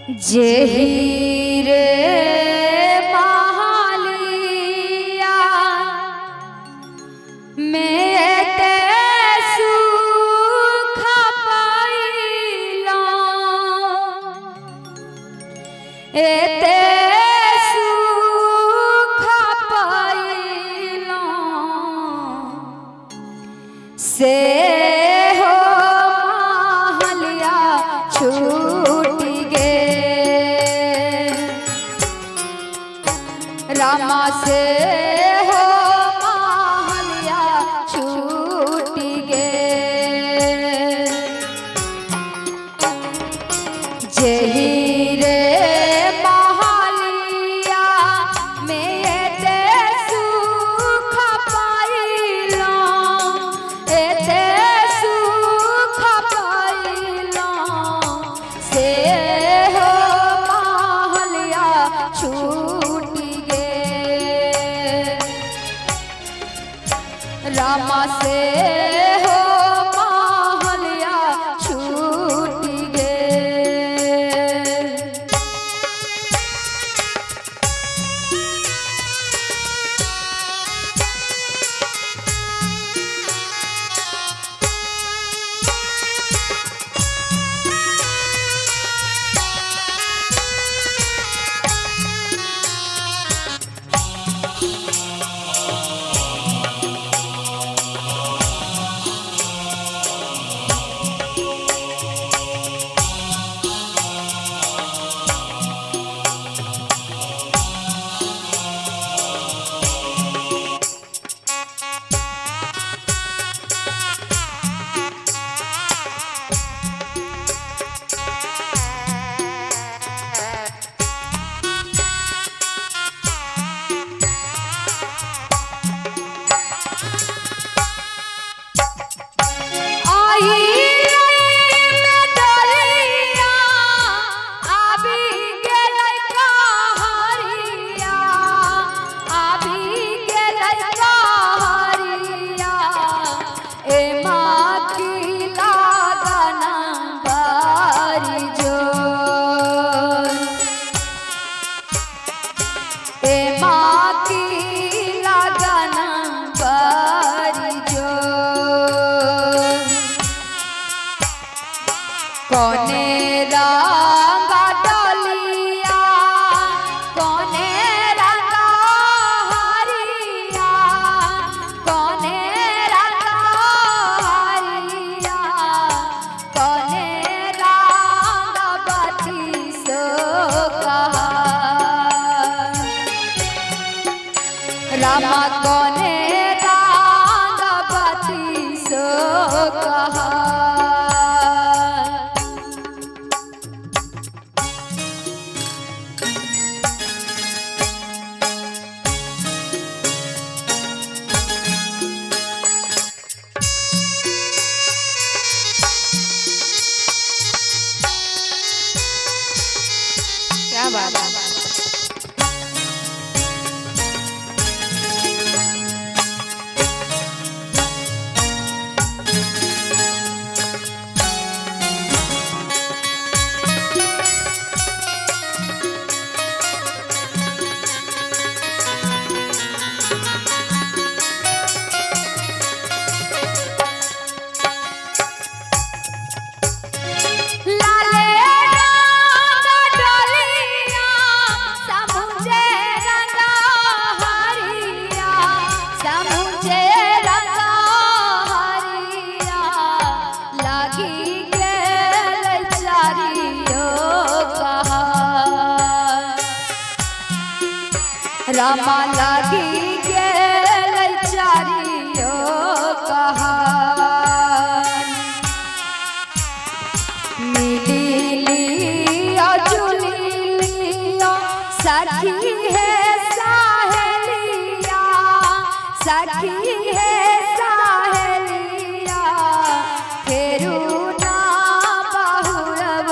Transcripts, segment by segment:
जेहि रे महालिया में ते सुख पाइलो एते सुख पाइलो से हो महलिया छूट गे रामा से हो महलिया छूट गे जेहि रे महलिया में एते सुख पाइलो एते सुख पाइलो से हो महलिया छूट गे रामा से हो महलिया छूट गे कोने रंगा डोलिया कोने रंगा हरिया कोने रंगा हरिया कोने रंगा बत्तीसो कहा रामा कोने रंगा बत्तीसो कहा क्या बात है रामा लागी गेल चारियो कहान मिली लिया जुली लिया सखी है सहेलिया सखी है सहेलिया फेरू ना बहुरब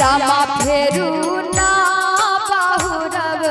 रामा फेरू ना बहुरब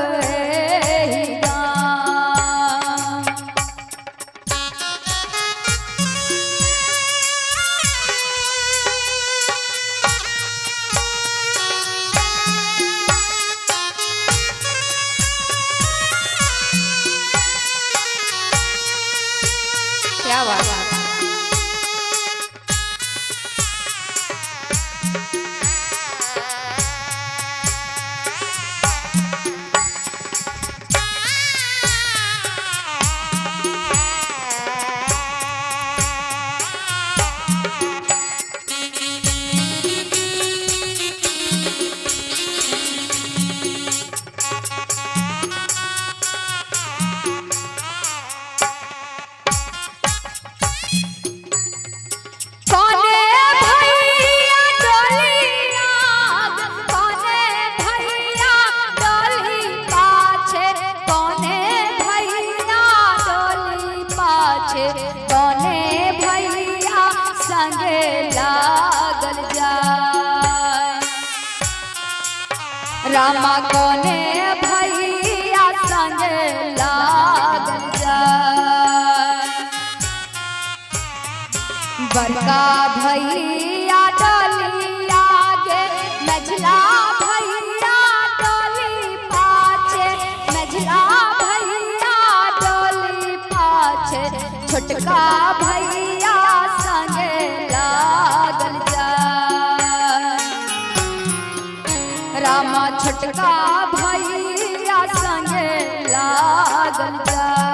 लागल जाए। रामा कोने भैया संगे लागल जाए। बड़का भैया डोली आगे मझला भैया डोली पाछे, मझला भैया डोली पाछे, छोटका भैया संगे लागल जाए। रामा छोटका भैया संगे लागल जाए।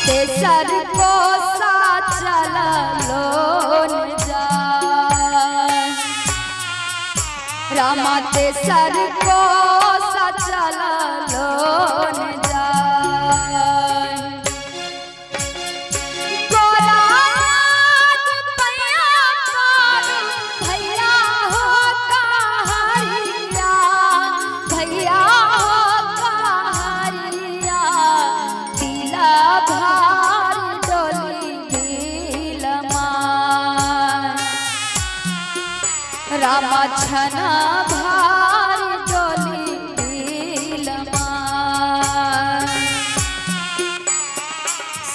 तेसर को सा चललो न जाए। रामा तेसर को सा चललो न जाए। गोराज पैया पारू भैया हो कहारिया, भैया हो कहारिया, दिला भार डोली दिलमा। रामा छना भार डोली दिलमा।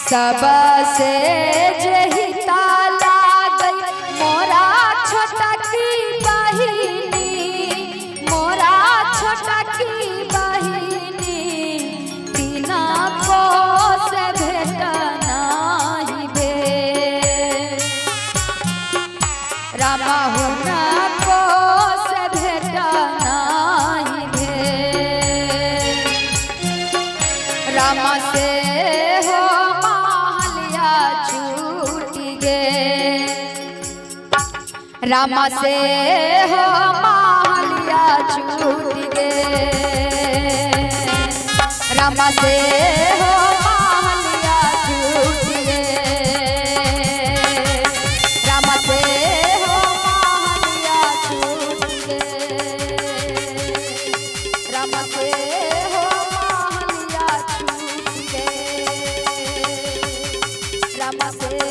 सबसे जहिता लागल मोरा छोटा की बहिनी, मोरा छोटा की बहिनी, बिना को से भेट नाही भे। रामा हुना को से भेट नाही भे। रामा से हो महलिया छूट गे। रामा से हो महलिया छूट गे। रामा से हो महलिया छूट गे। रामा से हो महलिया छूट गे। रामा से हो महलिया छूट गे। रामा से